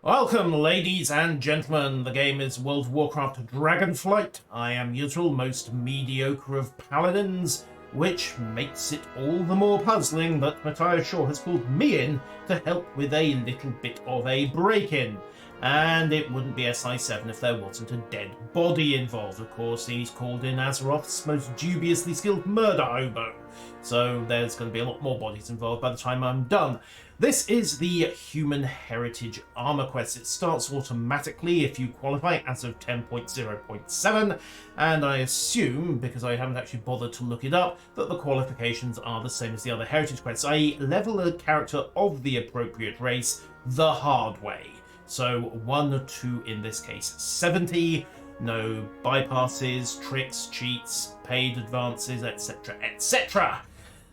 Welcome, ladies and gentlemen. The game is World of Warcraft Dragonflight. I am Yuzril, most mediocre of paladins, which makes it all the more puzzling that Matthias Shaw has called me in to help with a little bit of a break-in. And it wouldn't be SI7 if there wasn't a dead body involved. Of course, he's called in Azeroth's most dubiously skilled murder hobo. So there's going to be a lot more bodies involved by the time I'm done. This is the Human Heritage Armour quest. It starts automatically if you qualify as of 10.0.7, and I assume, because I haven't actually bothered to look it up, that the qualifications are the same as the other Heritage quests, i.e. level a character of the appropriate race the hard way. So 1 or 2 in this case, 70, no bypasses, tricks, cheats, paid advances, etc, etc.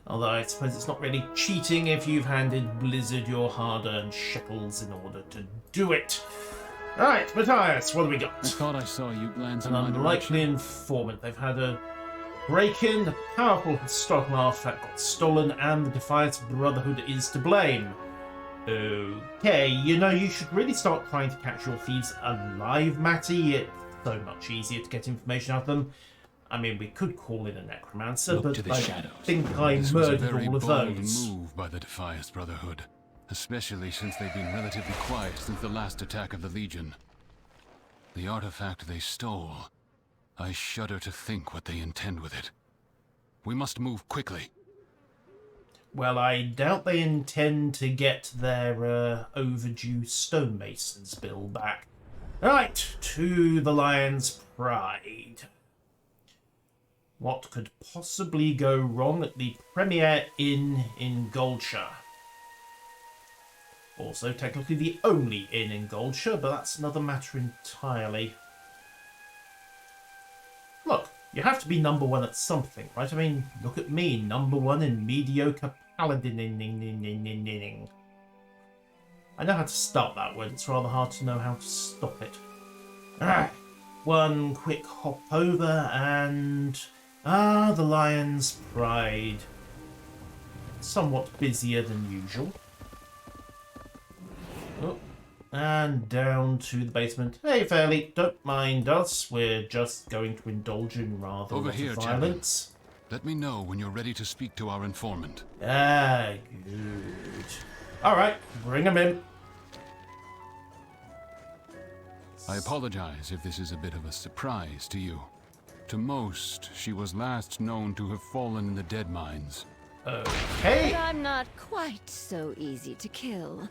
Although I suppose it's not really cheating if you've handed Blizzard your hard-earned shekels in order to do it. Right, Matthias, what do we got? I thought I saw you glance in An my unlikely direction. informant. They've had a break-in, a powerful historical artifact got stolen, and the Defiance Brotherhood is to blame. Okay, you should really start trying to catch your thieves alive, Matty. It's so much easier to get information out of them. I mean, we could call in a necromancer, Look but to the I shadows. think I This was a murdered very all of bold those. move by the Defiance Brotherhood, especially since they've been relatively quiet since the last attack of the Legion. The artifact they stole, I shudder to think what they intend with it. We must move quickly. Well, I doubt they intend to get their overdue stonemasons bill back. Right, to the Lion's Pride. What could possibly go wrong at the Premier Inn in Goldshire? Also, technically the only inn in Goldshire, but that's another matter entirely. Look, you have to be number one at something, right? I mean, look at me, number one in mediocre paladin. I know how to start that word, it's rather hard to know how to stop it. Alright, one quick hop over and... the Lion's Pride. Somewhat busier than usual. Oh, and down to the basement. Hey, Fairly, don't mind us. We're just going to indulge in rather Over a lot here, of violence. Let me know when you're ready to speak to our informant. Ah, good. Alright, bring him in. I apologize if this is a bit of a surprise to you. To most, she was last known to have fallen in the dead mines. Okay. But I'm not quite so easy to kill.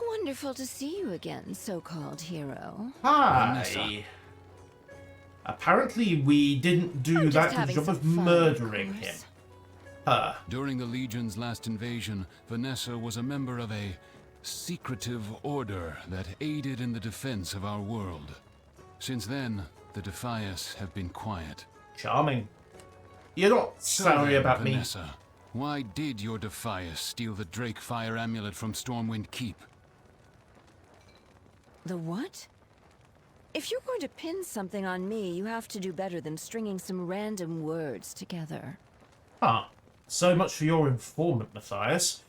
Wonderful to see you again, so-called hero. Hi. Vanessa. Apparently we didn't do I'm that just good having job some of fun, murdering of him. course. Her. During the Legion's last invasion, Vanessa was a member of a secretive order that aided in the defense of our world. Since then, the Defias have been quiet. Charming. You're not So sorry then, about me. Vanessa, why did your Defias steal the Drake Fire Amulet from Stormwind Keep? The what? If you're going to pin something on me, you have to do better than stringing some random words together. Ah, so much for your informant, Matthias.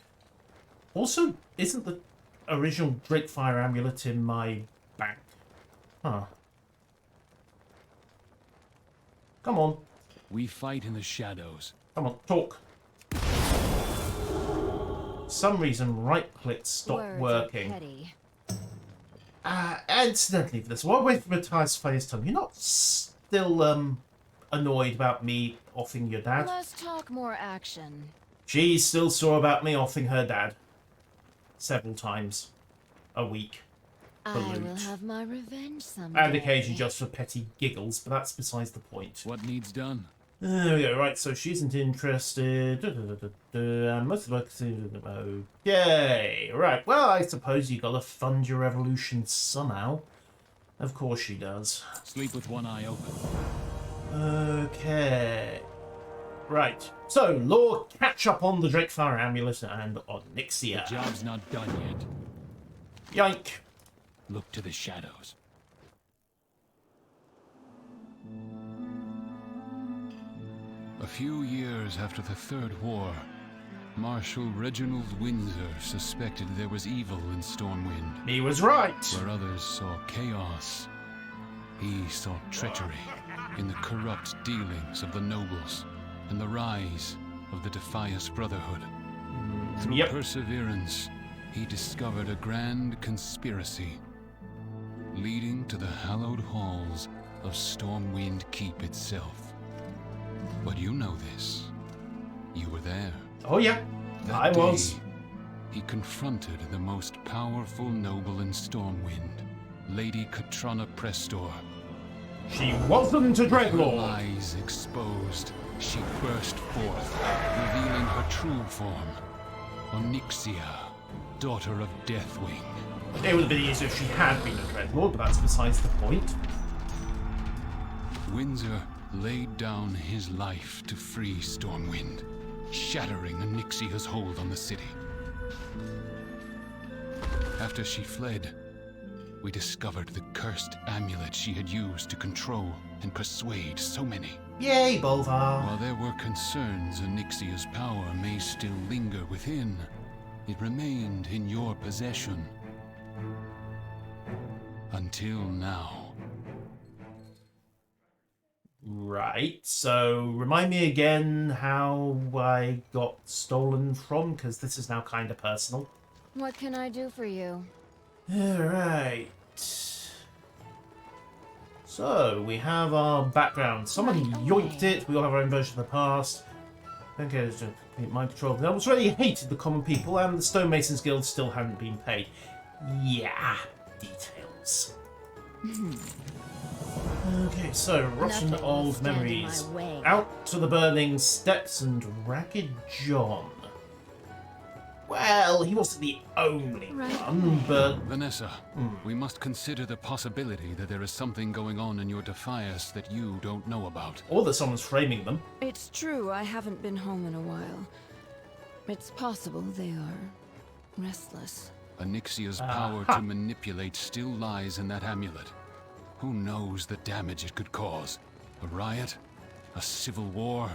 Also, isn't the original Drakefire amulet in my bank? Huh. Come on. We fight in the shadows. Come on, talk. For some reason, right-click stopped Words are working. petty. Incidentally, for this, while we're with Matthias FaceTime, you're not still, annoyed about me offing your dad? Less talk, more action. She's still sore about me offing her dad. Several times a week. I will Loot. have my revenge someday. And occasionally just for petty giggles, but that's besides the point. What needs done? There we go, right, so she isn't interested. And most of the okay, right, well, I suppose you gotta fund your evolution somehow. Of course she does. Sleep with one eye open. Okay. Right, so, Lord, catch up on the Drakefire Amulet and on The Nixia. job's not done yet. Yoink. Look to the shadows. A few years after the Third War, Marshal Reginald Windsor suspected there was evil in Stormwind. He was right. Where others saw chaos, he saw treachery in the corrupt dealings of the nobles and the rise of the Defias Brotherhood. Through perseverance, he discovered a grand conspiracy leading to the hallowed halls of Stormwind Keep itself. But you know this. You were there. Oh yeah, I was. Day, he confronted the most powerful noble in Stormwind, Lady Katrana Prestor. She wasn't a Her dreadlord. lies exposed, she burst forth, revealing her true form, Onyxia, daughter of Deathwing. It would have been easier if she had been a dreadlord, but that's besides the point. Windsor laid down his life to free Stormwind, shattering Onyxia's hold on the city. After she fled, we discovered the cursed amulet she had used to control and persuade so many. Yay, Bolvar. While there were concerns Onyxia's power may still linger within, it remained in your possession. Until now. Right, so remind me again how I got stolen from, because this is now kind of personal. What can I do for you? Alright. So, we have our background. Someone yoinked it, we all have our own version of the past. Okay, it's just mind control. The nobles already hated the common people, and the Stonemasons Guild still hadn't been paid. Yeah, details. Okay, so rotten Nothing will old stand in memories. my way. Out to the burning steps and Ragged John. Well, he wasn't the only one, but Vanessa, we must consider the possibility that there is something going on in your Defias that you don't know about. or that someone's framing them. It's true, I haven't been home in a while. It's possible they are restless. Onyxia's power to manipulate still lies in that amulet. Who knows the damage it could cause? A riot? A civil war?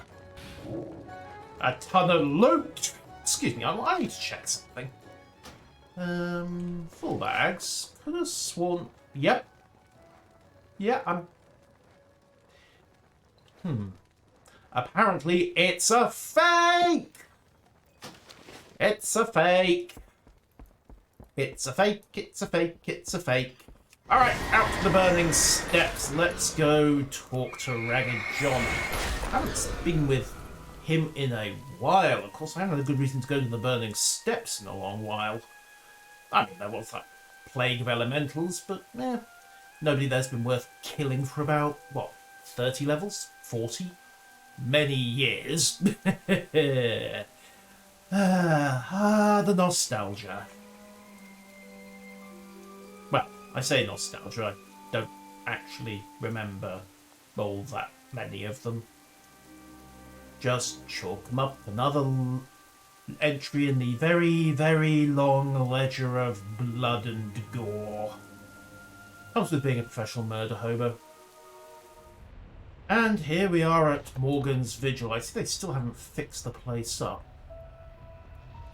A ton of loot! Excuse me, I need to check something. Full bags. Could have sworn... Yep. Yeah, Apparently it's a fake! It's a fake! It's a fake, it's a fake, it's a fake. Alright, out to the burning steps. Let's go talk to Ragged John. I haven't been with him in a while. Of course, I haven't had a good reason to go to the burning steps in a long while. I mean, there was that plague of elementals, but nobody there's been worth killing for about, what, 30 levels? 40? Many years. The nostalgia. Well, I say nostalgia, I don't actually remember all that many of them. Just chalk them up. Another entry in the very, very long ledger of blood and gore. Comes with being a professional murder hobo. And here we are at Morgan's Vigil. I think they still haven't fixed the place up.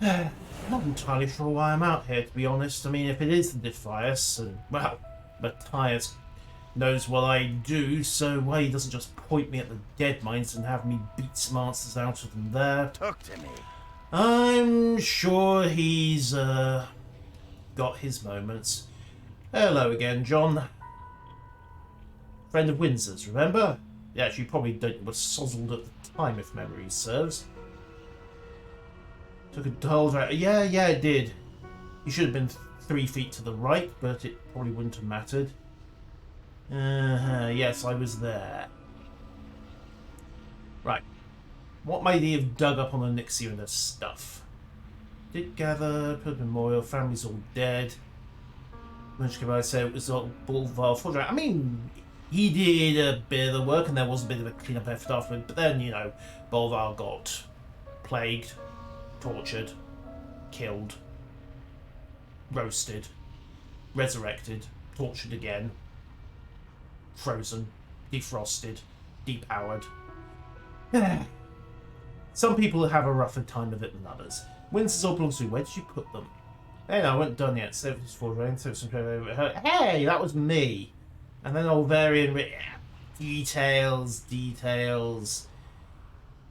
Not entirely sure why I'm out here, to be honest. I mean, if it is the Defias, and, well, Matthias knows what I do, so why he doesn't just point me at the dead mines and have me beat some answers out of them there. Talk to me. I'm sure he's, got his moments. Hello again, John. Friend of Windsor's, remember? Yeah, you probably don't were sozzled at the time, if memory serves. Took a dull drag. Yeah, it did. You should have been 3 feet to the right, but it probably wouldn't have mattered. Yes, I was there. Right. What might he have dug up on Onyxia and her stuff? Did gather, put a memorial, family's all dead. Much can I say it was all Bolvar for I mean, he did a bit of the work and there was a bit of a clean-up effort afterward, but then, you know, Bolvar got plagued, tortured, killed, roasted, resurrected, tortured again, frozen, defrosted, depowered. Some people have a rougher time of it than others. Windsor's all belongs to you. Where did you put them? Hey, no, I wasn't done yet. So it was for rain, so some hey, that was me. And then old variant details.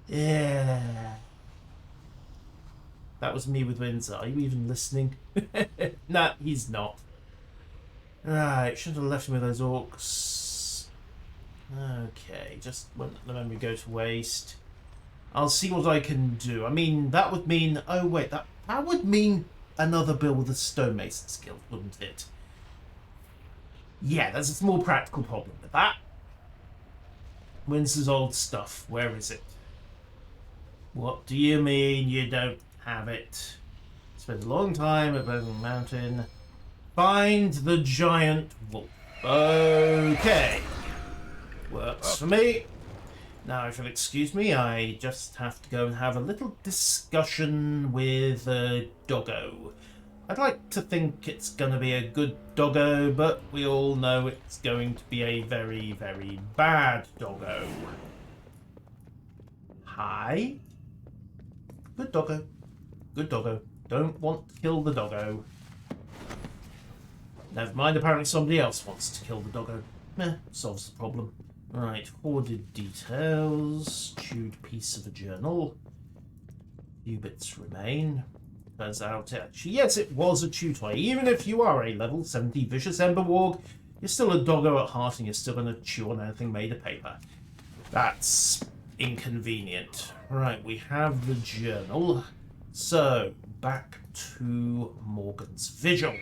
Yeah. That was me with Windsor. Are you even listening? Nah, he's not. Right, should have left him with those orcs. Okay, just won't let the memory go to waste. I'll see what I can do. I mean, that would mean... Oh, wait, that would mean another build with a stonemason's guild, wouldn't it? Yeah, there's a small practical problem with that. Windsor's old stuff. Where is it? What do you mean you don't have it? Spent a long time at Dragon Mountain. Find the giant wolf. Okay. Works for me. Now, if you'll excuse me, I just have to go and have a little discussion with a doggo. I'd like to think it's going to be a good doggo, but we all know it's going to be a very, very bad doggo. Hi? Good doggo. Good doggo. Don't want to kill the doggo. Never mind, apparently somebody else wants to kill the doggo. Solves the problem. Right, hoarded details. Chewed piece of a journal. Few bits remain. Turns out, actually, yes, it was a chew toy. Even if you are a level 70 vicious ember warg, you're still a doggo at heart and you're still going to chew on anything made of paper. That's inconvenient. Right, we have the journal. So, back to Morgan's Vigil.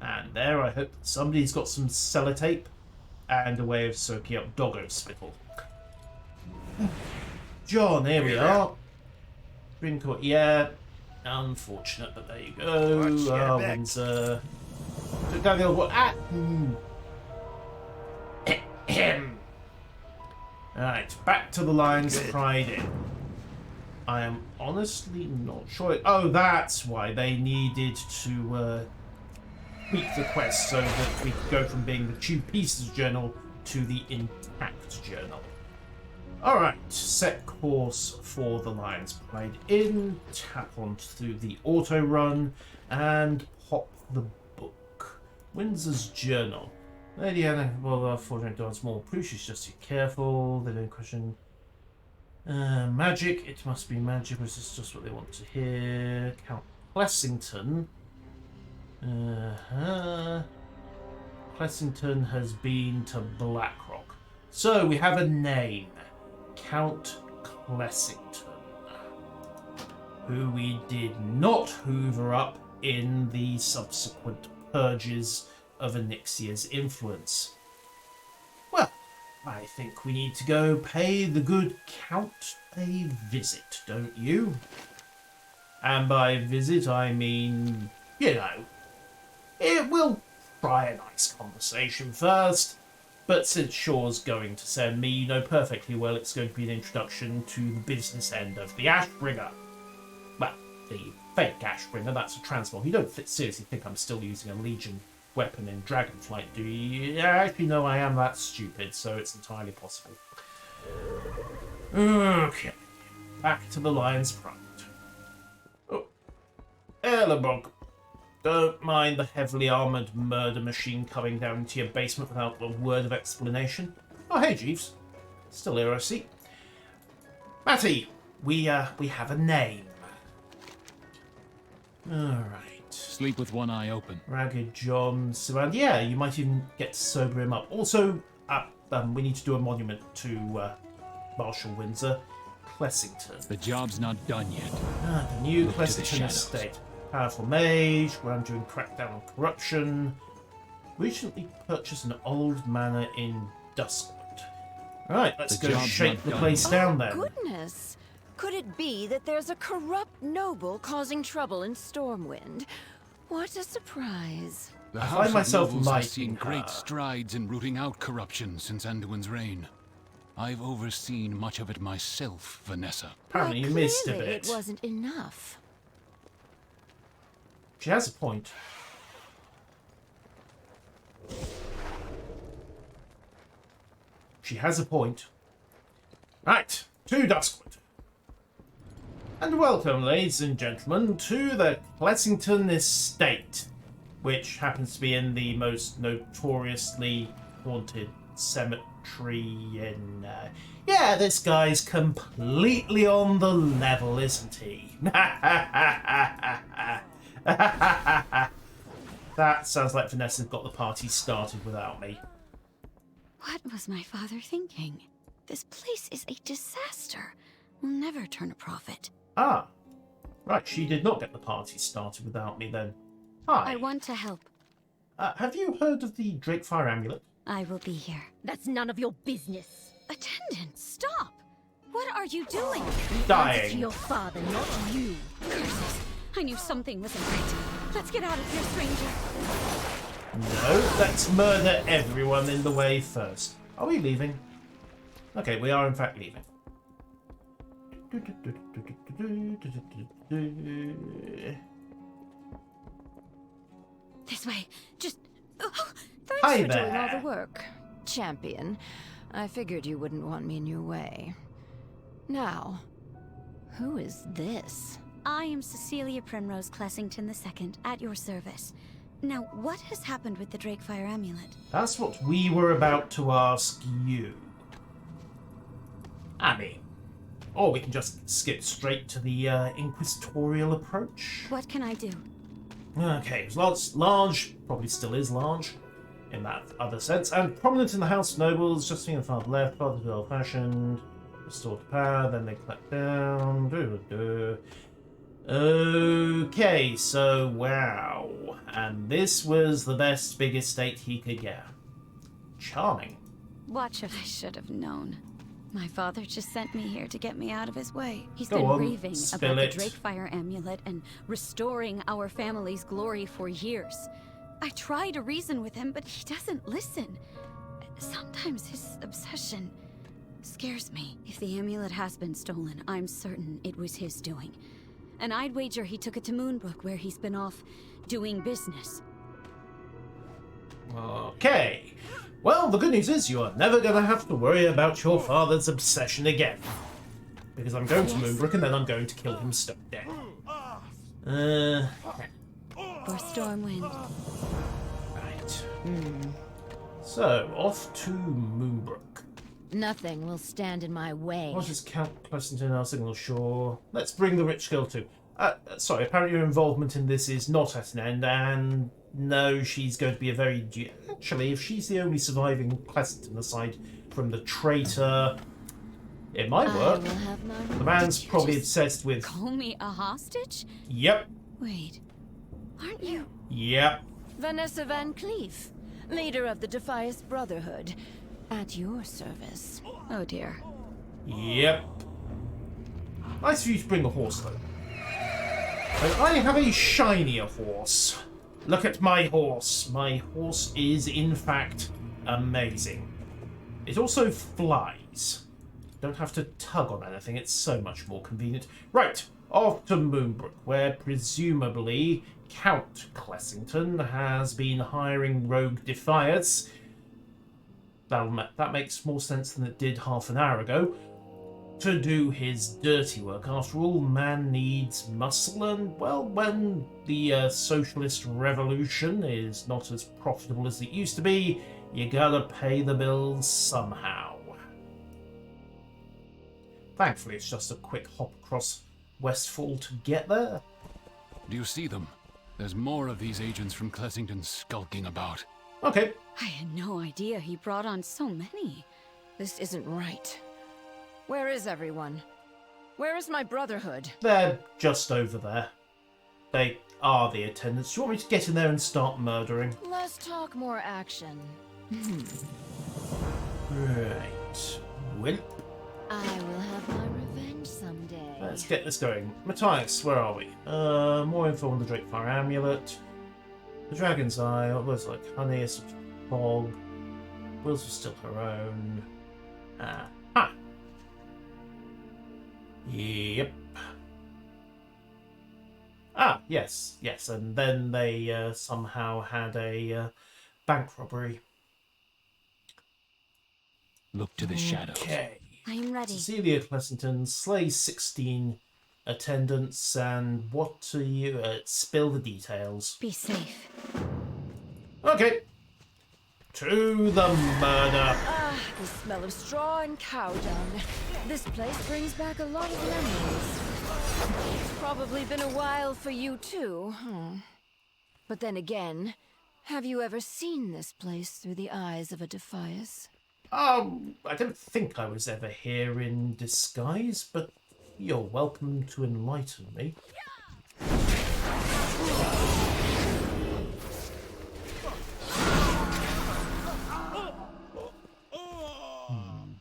And there, I hope somebody's got some sellotape and a way of soaking up doggo spittle. John, here we are. Drink or... Yeah, unfortunate, but there you go. Windsor. Alright, back to the Lion's Pride Inn. I am honestly not sure. Oh, that's why they needed to tweak the quest so that we could go from being the Chew Pieces journal to the Intact journal. Alright, set course for the Lion's Pride Inn, tap onto the auto run, and pop the book. Windsor's journal. Lady Anna, well, fortunately, done small proof. She's just too careful. They don't question. Magic. It must be magic. This is just what they want to hear. Count Plessington. Plessington has been to Blackrock. So we have a name. Count Plessington. Who we did not hoover up in the subsequent purges of Onyxia's influence. Well, I think we need to go pay the good Count a visit, don't you? And by visit, I mean, you know, we'll try a nice conversation first, but since Shaw's going to send me, you know perfectly well it's going to be an introduction to the business end of the Ashbringer. Well, the fake Ashbringer, that's a transform. You don't seriously think I'm still using a Legion weapon in Dragonflight, do you? Actually, no, I am that stupid, so it's entirely possible. Okay, back to the Lion's Pride. Oh, Ellerbog. Don't mind the heavily armoured murder machine coming down into your basement without a word of explanation. Oh, hey, Jeeves. Still here, I see. Matty, we have a name. Alright. Sleep with one eye open. Ragged John Sirand. Yeah, you might even get to sober him up. Also, we need to do a monument to Marshal Windsor. Plessington. The job's not done yet. The new Look Plessington estate. Powerful mage, ground during crackdown on corruption. Recently purchased an old manor in Duskwood. Right, let's go shake the place down then. Goodness! Could it be that there's a corrupt noble causing trouble in Stormwind? What a surprise. The I House find of myself Nobles has liking seen her. great strides in rooting out corruption since Anduin's reign. I've overseen much of it myself, Vanessa. Apparently Well, you missed a clearly bit. It wasn't enough. She has a point. She has a point. Right, to Duskwood. And welcome, ladies and gentlemen, to the Clessington Estate, which happens to be in the most notoriously haunted cemetery in... Yeah, this guy's completely on the level, isn't he? That sounds like Vanessa's got the party started without me. What was my father thinking? This place is a disaster. We'll never turn a profit. Ah, right, she did not get the party started without me then. Hi. I want to help. Have you heard of the Drakefire amulet? I will be here. That's none of your business. Attendant, stop! What are you doing? Answer to Dying. your father, not you. Curses! I knew something wasn't right. Let's get out of here, stranger. No, let's murder everyone in the way first. Are we leaving? Okay, we are in fact leaving. This way. Just... Thanks Hi for doing all there. the work, champion. I figured you wouldn't want me in your way. Now, who is this? I am Cecilia Primrose Clessington II, at your service. Now, what has happened with the Drakefire amulet? That's what we were about to ask you. I mean, or we can just skip straight to the inquisitorial approach. What can I do? Okay, it was large, probably still is large, in that other sense, and prominent in the House of Nobles, just being far left, part of the old-fashioned, restored to power, then they collect down, Okay, so wow, and this was the best big estate he could get. Charming. What should I should have known? My father just sent me here to get me out of his way. He's Go been on, raving spill about it. the Drakefire amulet and restoring our family's glory for years. I try to reason with him, but he doesn't listen. Sometimes his obsession scares me. If the amulet has been stolen, I'm certain it was his doing. And I'd wager he took it to Moonbrook, where he's been off doing business. Okay. Well, the good news is you are never going to have to worry about your father's obsession again. Because I'm going to Moonbrook and then I'm going to kill him stone dead. For Stormwind. Right. So, off to Moonbrook. Nothing will stand in my way. What is Count Clessington, our signal shore? Let's bring the rich girl too. Sorry, apparently your involvement in this is not at an end, and no, she's going to be a very... Actually, if she's the only surviving Clessington aside from the traitor, it might work. I will have my The man's revenge. probably obsessed with... Call me a hostage? Yep, Wait, aren't you? yep. Vanessa Van Cleef, leader of the Defias Brotherhood, at your service. Oh dear. Yep. Nice for you to bring a horse, though. But I have a shinier horse. Look at my horse. My horse is, in fact, amazing. It also flies. Don't have to tug on anything. It's so much more convenient. Right, off to Moonbrook, where presumably Count Clessington has been hiring rogue defiers. That makes more sense than it did half an hour ago. To do his dirty work. After all, man needs muscle, and, well, when the socialist revolution is not as profitable as it used to be, you gotta pay the bills somehow. Thankfully, it's just a quick hop across Westfall to get there. Do you see them? There's more of these agents from Clessington skulking about. Okay. I had no idea he brought on so many. This isn't right. Where is everyone? Where is my brotherhood? They're just over there. They are the attendants. Do you want me to get in there and start murdering? Less talk, more action. Right. Well, I will have my revenge someday. let's get this going. Matthias, where are we? More info on the Drakefire amulet. The Dragon's Eye, what was like honey, a sort of fog. Wills was still her own. Yep. Yes, and then they somehow had a bank robbery. Look to the shadows. Okay. I'm ready. Cecilia Clessington slays 16 attendants, and what do you... spill the details. Be safe. Okay. To the murder. Ah, the smell of straw and cow dung. This place brings back a lot of memories. It's probably been a while for you too, huh? But then again, have you ever seen this place through the eyes of a Defias? I don't think I was ever here in disguise, but you're welcome to enlighten me.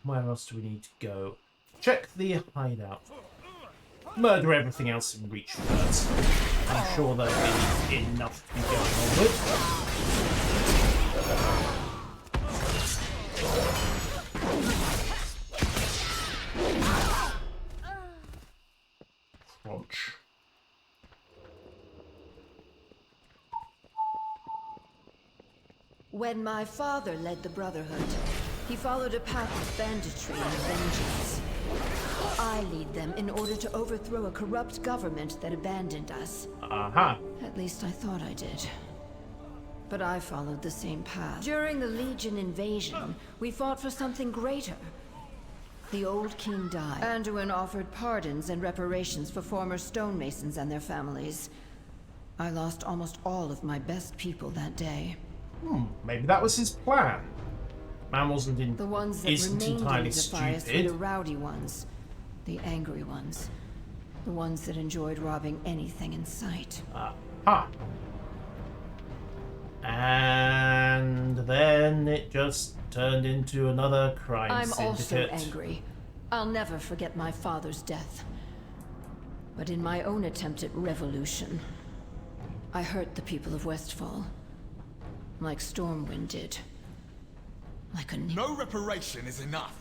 Where else do we need to go? Check the hideout. Murder everything else in reach first. I'm sure there'll be enough to be going on with. Crunch. When my father led the Brotherhood, he followed a path of banditry and vengeance. I lead them in order to overthrow a corrupt government that abandoned us. Aha. At least I thought I did. But I followed the same path. During the Legion invasion, we fought for something greater. The old king died. Anduin offered pardons and reparations for former stonemasons and their families. I lost almost all of my best people that day. Maybe that was his plan. Man wasn't in. The ones that isn't remained in entirely Defias were the stupid. rowdy ones. The angry ones. The ones that enjoyed robbing anything in sight. Aha. And then it just turned into another crime I'm syndicate. also angry. I'll never forget my father's death. But in my own attempt at revolution, I hurt the people of Westfall. Like Stormwind did. Like a No reparation is enough.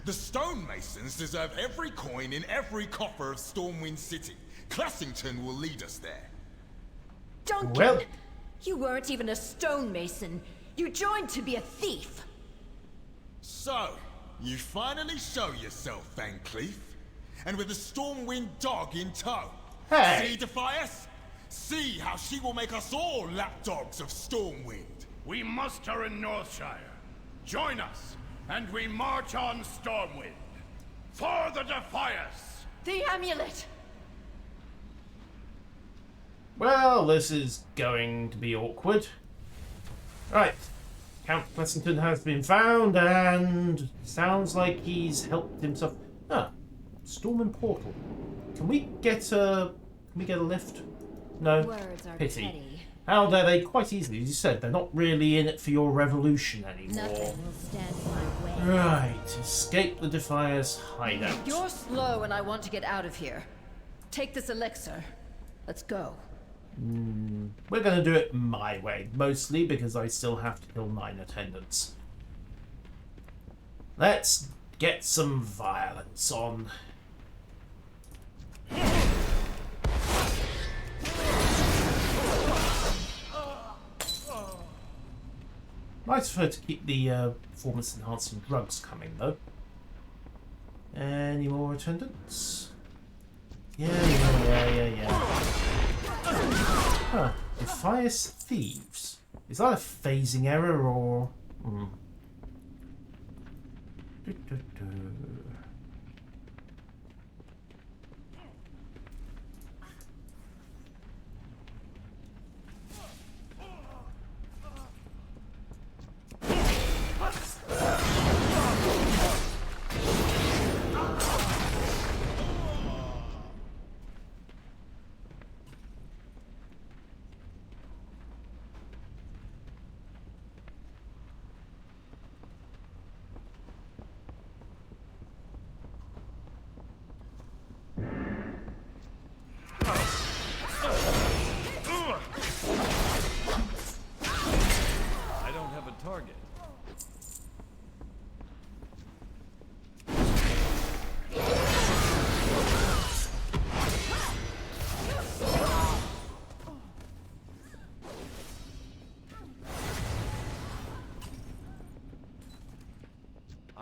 The stonemasons deserve every coin in every coffer of Stormwind City. Classington will lead us there. Duncan! Well- You weren't even a stonemason. You joined to be a thief. So, you finally show yourself, Van Cleef. And with the Stormwind dog in tow. Hey. See, Defias? See how she will make us all lapdogs of Stormwind. We muster in Northshire. Join us, and we march on Stormwind. For the Defias! The amulet! Well, this is going to be awkward. Right. Count Plessington has been found, and sounds like he's helped himself. Ah, Storm and Portal. Can we get a lift? No. Words are Pity. petty. How dare they? Quite easily, as you said, they're not really in it for your revolution anymore. Nothing will stand in my way. Right, escape the Defias hideout. You're slow and I want to get out of here. Take this elixir. Let's go. We're going to do it my way, mostly because I still have to kill 9 attendants. Let's get some violence on. Nice for her to keep the performance-enhancing drugs coming, though. Any more attendants? Yeah. Huh. Defias Thieves. Is that a phasing error, or...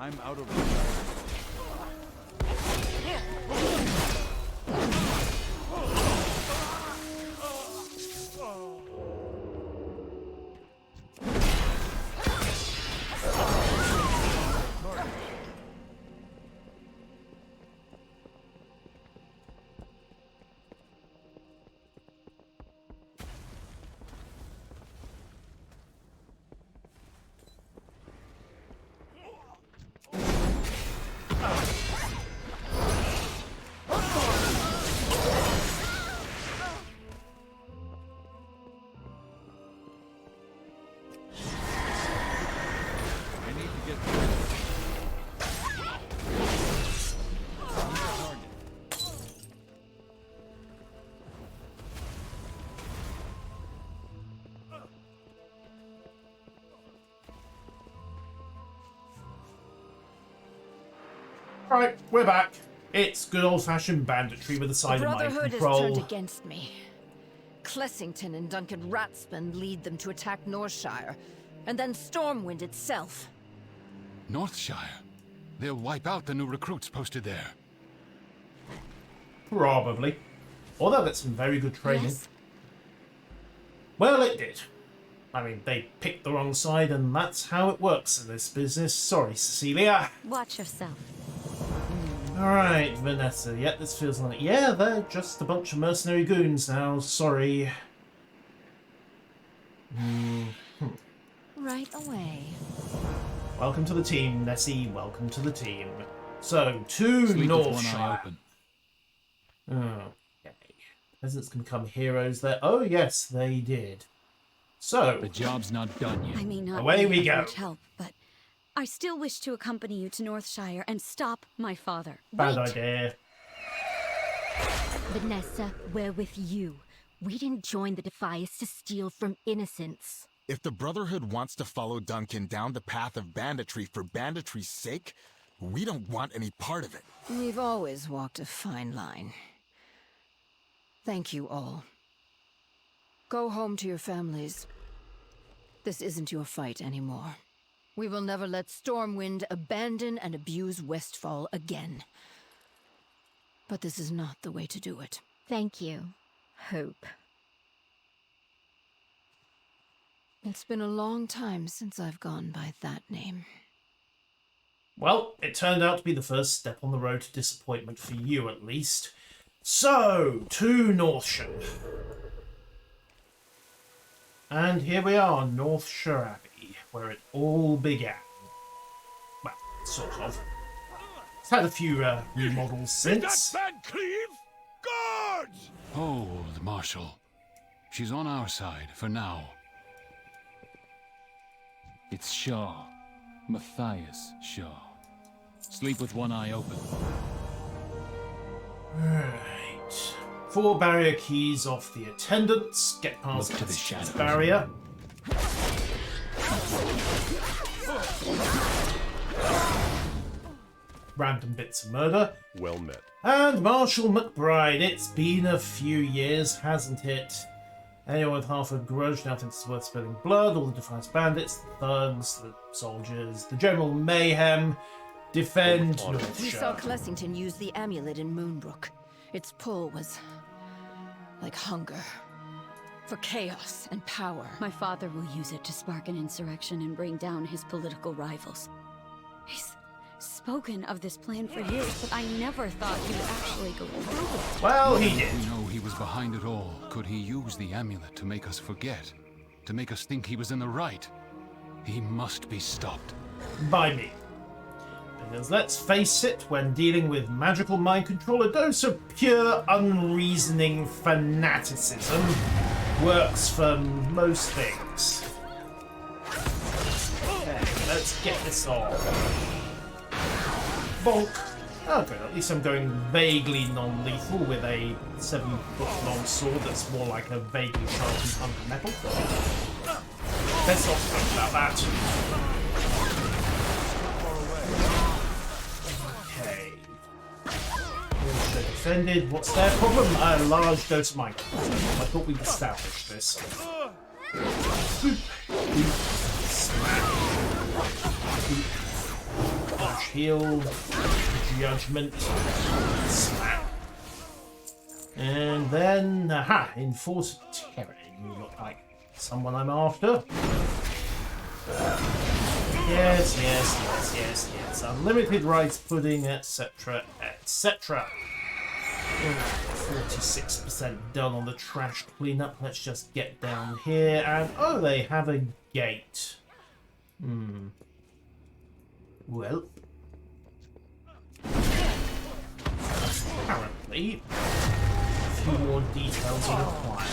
I'm out of Right, we're back. It's good old-fashioned banditry with a side The of mind Brotherhood has control. turned against me. Clessington and Duncan Ratsband lead them to attack Northshire, and then Stormwind itself. Northshire? They'll wipe out the new recruits posted there. Probably. Or they'll get some very good training. Yes. Well, it did. I mean, they picked the wrong side, and that's how it works in this business. Sorry, Cecilia. Watch yourself. Alright, Vanessa. Yeah, this feels like... Yeah, they're just a bunch of mercenary goons now. Sorry. Right away. Welcome to the team, Nessie. Welcome to the team. So, to Sleep with one eye Northshire. open. Okay. Peasants can become heroes there. Oh, yes, they did. So, The job's not done yet. I may not Away be we of go. much help, but I still wish to accompany you to Northshire and stop my father. bad Wait. idea. Vanessa, we're with you. We didn't join the Defias to steal from innocents. If the Brotherhood wants to follow Duncan down the path of banditry for banditry's sake, we don't want any part of it. We've always walked a fine line. Thank you all. Go home to your families. This isn't your fight anymore. We will never let Stormwind abandon and abuse Westfall again. But this is not the way to do it. Thank you, Hope. It's been a long time since I've gone by that name. Well, it turned out to be the first step on the road to disappointment for you, at least. So, to Northshire. And here we are, Northshire Abbey, where it all began. Well, sort of. It's had a few remodels since. Van Cleve? Guards! Hold, Marshal. She's on our side, for now. It's Shaw. Matthias Shaw. Sleep with one eye open. Right. 4 barrier keys off the attendants. Get past Look to the Constance's shadows. barrier. Random bits of murder. Well met. And Marshal McBride. It's been a few years, hasn't it? Anyone with half a grudge now thinks it's worth spilling blood. All the Defiance bandits, the thugs, the soldiers, the general mayhem. Defend We saw Northshire. Clessington use the amulet in Moonbrook. Its pull was like hunger. For chaos and power. My father will use it to spark an insurrection and bring down his political rivals. He's spoken of this plan for years, but I never thought he would actually go through with it. Well, he did. We know he was behind it all. Could he use the amulet to make us forget? To make us think he was in the right? He must be stopped. By me. Because let's face it, when dealing with magical mind control, a dose of pure, unreasoning fanaticism works for most things. Okay, let's get this on. Bonk. Okay, at least I'm going vaguely non-lethal with a 7-foot-long sword that's more like a vaguely sharpened hunk of metal. Let's not talk about that. Okay. Northshire defended. What's their problem? A large dose of mind control. I thought we'd established this. Boop, boop, smack. Boop. Dash heal. Judgment. Slap. And then, aha, Enforce Terror. You look like someone I'm after. Yes. Unlimited rice pudding, etc., etc. 46% done on the trash cleanup. Let's just get down here and... oh, they have a gate. Well... apparently, a few more details are required.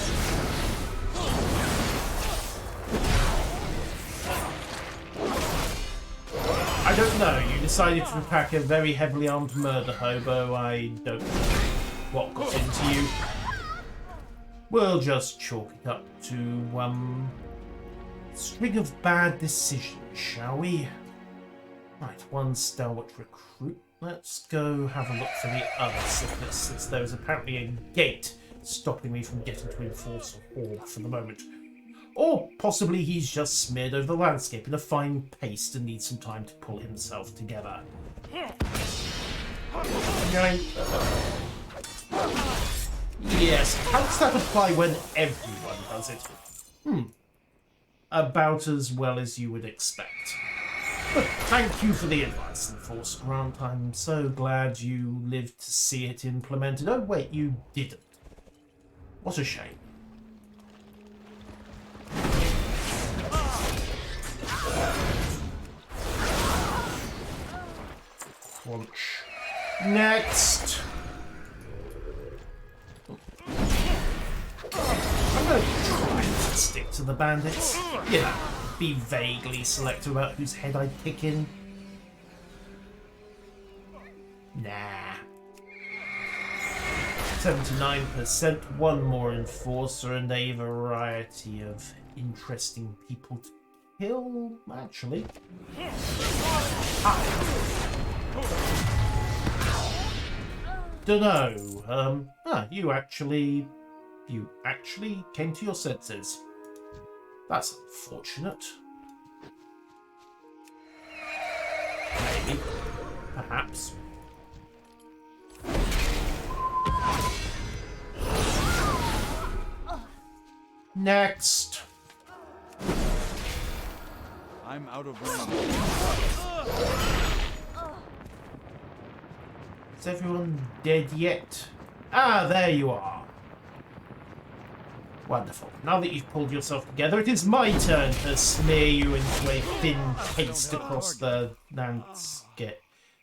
I don't know. You decided to attack a very heavily armed murder hobo. I don't know what got into you. We'll just chalk it up to string of bad decisions, shall we? Right, one stalwart recruit. Let's go have a look for the others, since there is apparently a gate stopping me from getting to enforce a horde for the moment. Or possibly he's just smeared over the landscape in a fine paste and needs some time to pull himself together. Yes, how does that apply when everyone does it? About as well as you would expect. But thank you for the advice, Enforced Grant. I'm so glad you lived to see it implemented. Oh wait, you didn't. What a shame. Crunch. Next! I'm going to try to stick to the bandits. You know, be vaguely selective about whose head I pick in. Nah. 79%, one more enforcer, and a variety of interesting people to kill, actually. Dunno. You actually came to your senses. That's unfortunate. Maybe. Perhaps. Next. I'm out of range. Is everyone dead yet? Ah, there you are. Wonderful. Now that you've pulled yourself together, it is my turn to smear you into a thin paste across the landscape.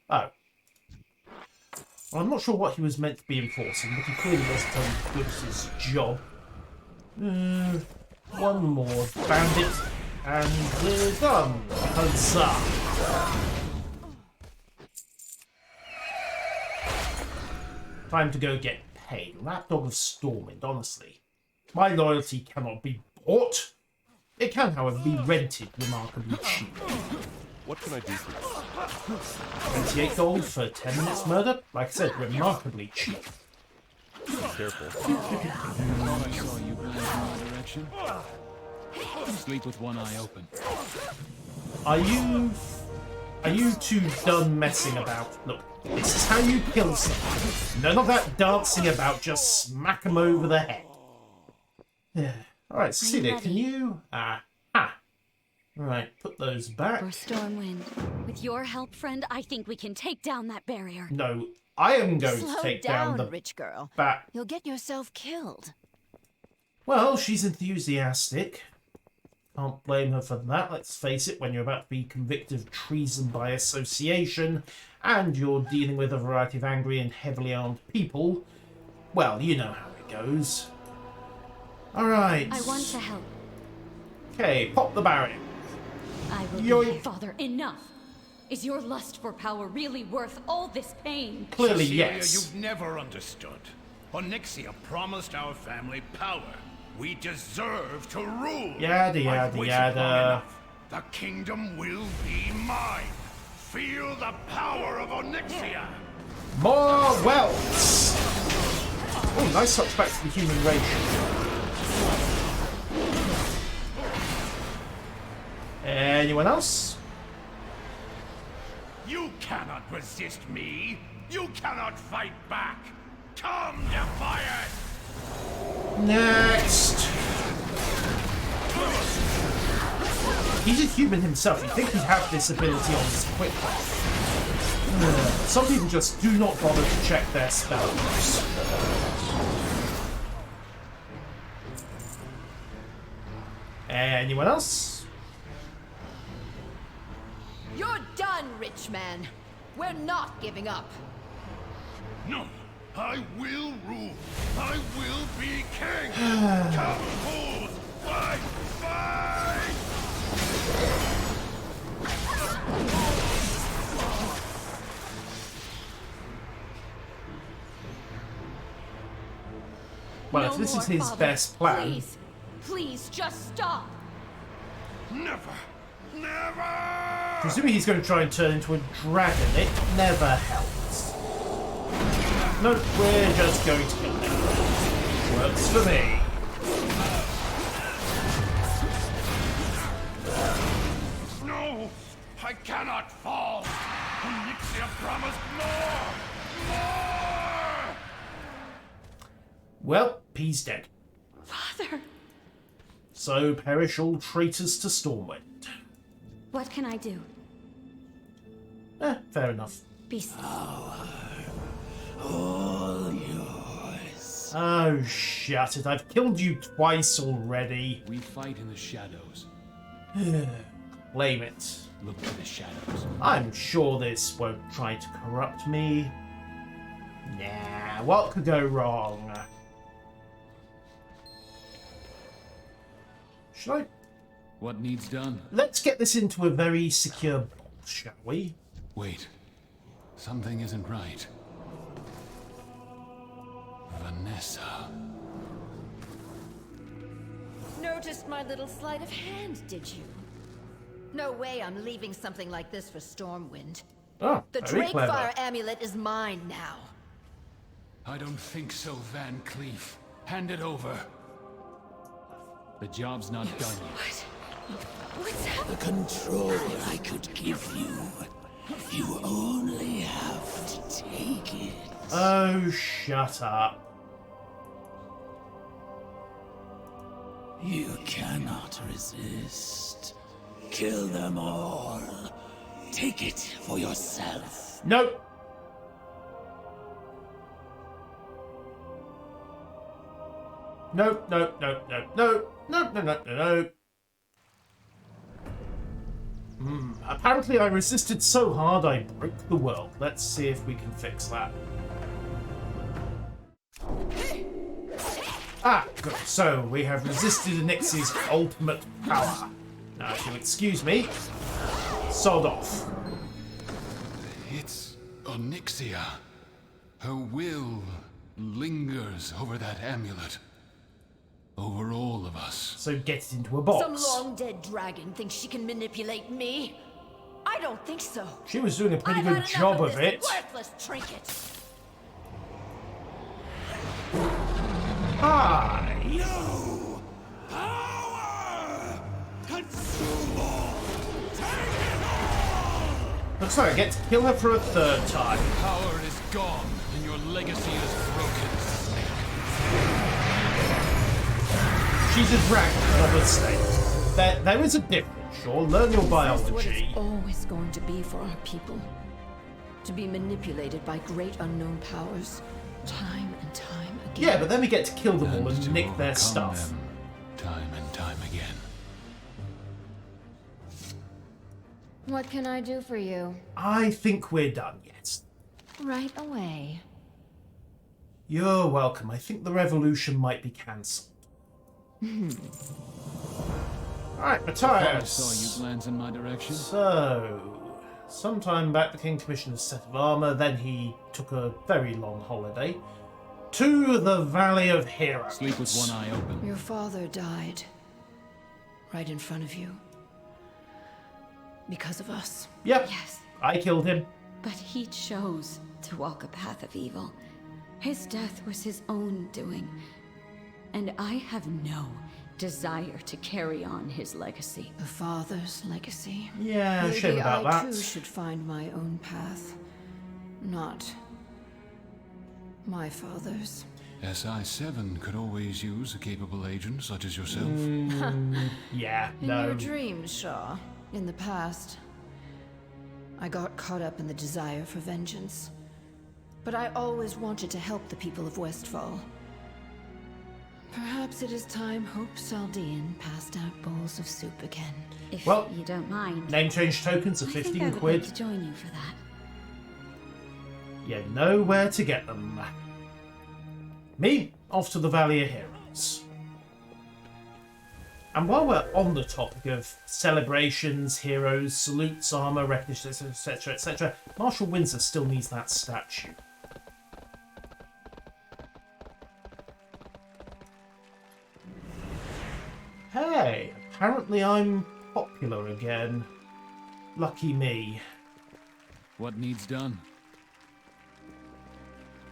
Oh. Well, I'm not sure what he was meant to be enforcing, but he clearly wasn't as good as his job. One more bandit, and we're done. Huzzah! Time to go get paid. Lapdog of Stormwind, honestly. My loyalty cannot be bought. It can, however, be rented remarkably cheap. What can I do for you? 28 gold for 10 minutes murder? Like I said, remarkably cheap. Be careful. I thought I saw you glance in my direction. Sleep with one eye open. Are you two done messing about? Look, this is how you kill someone. None of that dancing about, just smack them over the head. Alright, Cecilia, can you... Right, put those back. For Stormwind. With your help, friend, I think we can take down that barrier. No, I am going Slow to take down, down the rich girl. bat. You'll get yourself killed. Well, she's enthusiastic. Can't blame her for that. Let's face it, when you're about to be convicted of treason by association, and you're dealing with a variety of angry and heavily armed people, well, you know how it goes. Alright. I want to help. Okay, pop the barrier. I will Yoink. be Father, enough! Is your lust for power really worth all this pain? Clearly, Cecilia, yes. you've never understood. Onyxia promised our family power. We deserve to rule. Yada, I've yada, waited yada. long enough. The kingdom will be mine. Feel the power of Onyxia. More welts! Oh, nice touchback to the human race. Anyone else? You resist me. You cannot fight back. Come, Defiant! Next! He's a human himself. You'd think he'd have this ability on his quick breath. Some people just do not bother to check their spells. Anyone else? You're done, rich man. We're not giving up. No, I will rule. I will be king. Come, fools! Fight! Fight! Well, No if this more, is his Father. best plan... Please, please, just stop. Never! Never! Presuming he's going to try and turn into a dragon, it never helps. No, we're just going to kill him. Works for me. No! I cannot fall! Onyxia promised more! More! Well, he's dead. Father, So perish all traitors to Stormwind. what can I do? Fair enough. Be still. All yours. Oh, shut it. I've killed you twice already. We fight in the shadows. Blame it. Look to the shadows. I'm sure this won't try to corrupt me. Nah, what could go wrong? Should I... What needs done? Let's get this into a very secure bowl, shall we? Wait. Something isn't right. Vanessa. Noticed my little sleight of hand, did you? No way I'm leaving something like this for Stormwind. Oh, The very clever. Drakefire amulet is mine now. I don't think so, Van Cleef. Hand it over. The job's not done yet. What's happening? The control I could give you. You only have to take it. Oh, shut up. You cannot resist. Kill them all. Take it for yourself. Nope. Nope, nope, nope, nope, nope, nope, nope, nope, nope. Apparently I resisted so hard I broke the world. Let's see if we can fix that. Ah, good. So, we have resisted Onyxia's ultimate power. Now, if you'll excuse me, sod off. It's Onyxia. Her will lingers over that amulet. Over all of us. So get it into a box. Some long-dead dragon thinks she can manipulate me? I don't think so. She was doing a pretty I've good had job enough of this it. worthless trinket. Hi. No! Power! Consume all! Take it all! Looks like I get to kill her for a third time. Power is gone, and your legacy is broken. She's a dragon, not a snake. There is a difference, sure. Learn your This is what biology. it's always going to be for our people. To be manipulated by great unknown powers, time and time again. Yeah, but then we get to kill them all And and to nick their overcome stuff. them time and time again. What can I do for you? I think we're done yet. Right away. You're welcome. I think the revolution might be cancelled. Alright, I Matthias. saw you glance in my direction. So, sometime back the King commissioned a set of armour, then he took a very long holiday to the Valley of Heroes. Sleep with one eye open. Your father died. Right in front of you. Because of us. Yep, Yes, I killed him. but he chose to walk a path of evil. His death was his own doing. And I have no desire to carry on his legacy. The father's legacy. Yeah, shame Maybe about I that. too should find my own path. Not my father's. SI-7 could always use a capable agent such as yourself. Yeah, In no. your dreams, Shaw. In the past, I got caught up in the desire for vengeance. But I always wanted to help the people of Westfall. Perhaps it is time Hope Saldean passed out bowls of soup again. If Well, you don't mind. Name change tokens are I think 15 I would quid. like to join you for that. You know where to get them. Me, off to the Valley of Heroes. And while we're on the topic of celebrations, heroes, salutes, armour, recognition, etc., etc., Marshal Windsor still needs that statue. Hey, apparently I'm popular again. Lucky me. What needs done?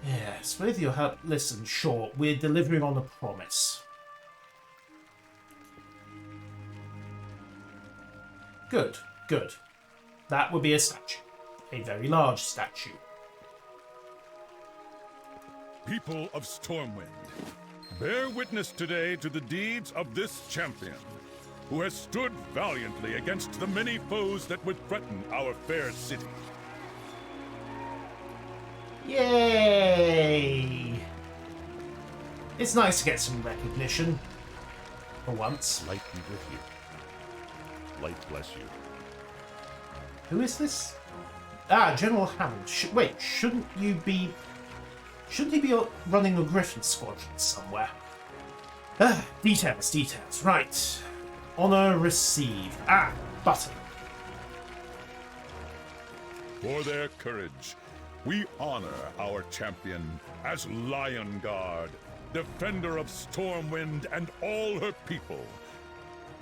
Yes, with your help. Listen, sure, we're delivering on a promise. Good, good. That would be a statue. A very large statue. People of Stormwind, bear witness today to the deeds of this champion, who has stood valiantly against the many foes that would threaten our fair city. Yay! It's nice to get some recognition. For once. Light be with you. Light bless you. Who is this? Ah, General Hammond. Wait, shouldn't he be running a Griffin squadron somewhere? Ah, details. Right. Honor received. Ah, button. For their courage, we honor our champion as Lion Guard, defender of Stormwind and all her people.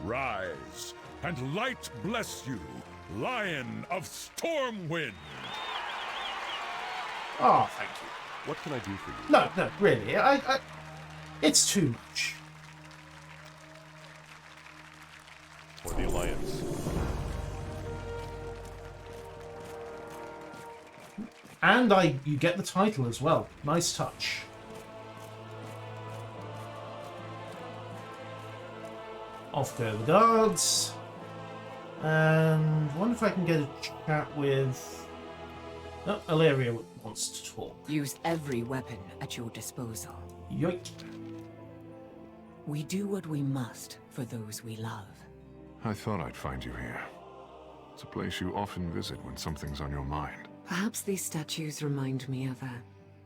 Rise, and light bless you, Lion of Stormwind! Oh, thank you. What can I do for you? No, really. It's too much. For the Alliance. And you get the title as well. Nice touch. Off go the guards. And I wonder if I can get a chat with... Oh, Illyria wants to talk. Use every weapon at your disposal. Yoink. We do what we must for those we love. I thought I'd find you here. It's a place you often visit when something's on your mind. Perhaps these statues remind me of a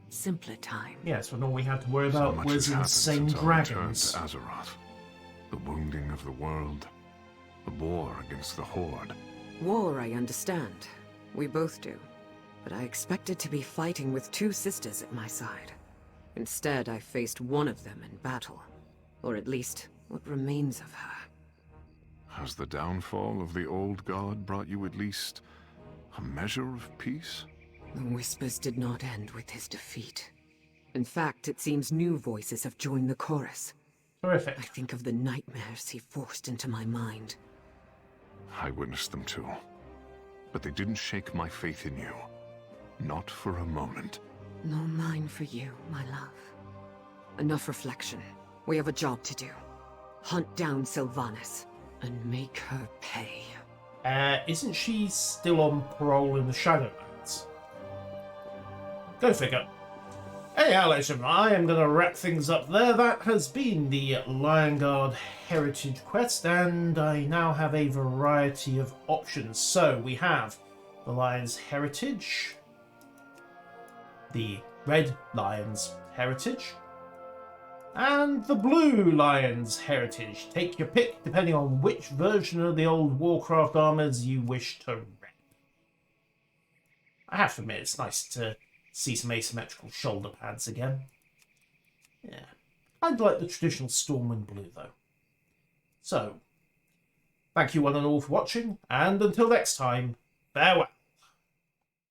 simpler time. Yes, when all we had to worry So about much was has happened insane since our return dragons. to Azeroth. The wounding of the world. The war against the Horde. War, I understand. We both do. But I expected to be fighting with two sisters at my side. Instead, I faced one of them in battle. Or at least, what remains of her. Has the downfall of the old god brought you at least a measure of peace? The whispers did not end with his defeat. In fact, it seems new voices have joined the chorus. Terrific. I think of the nightmares he forced into my mind. I witnessed them too. But they didn't shake my faith in you. Not for a moment. Nor mine for you, my love. Enough reflection. We have a job to do. Hunt down Sylvanas and make her pay. Isn't she still on parole in the Shadowlands? Go figure. Anyhow, ladies and gentlemen, I am going to wrap things up there. That has been the Lion Guard Heritage Quest, and I now have a variety of options. So we have the Lion's Heritage, the Red Lion's Heritage, and the Blue Lion's Heritage. Take your pick, depending on which version of the old Warcraft armors you wish to rep. I have to admit, it's nice to see some asymmetrical shoulder pads again. Yeah. I'd like the traditional Stormwind Blue, though. So, thank you one and all for watching, and until next time, farewell.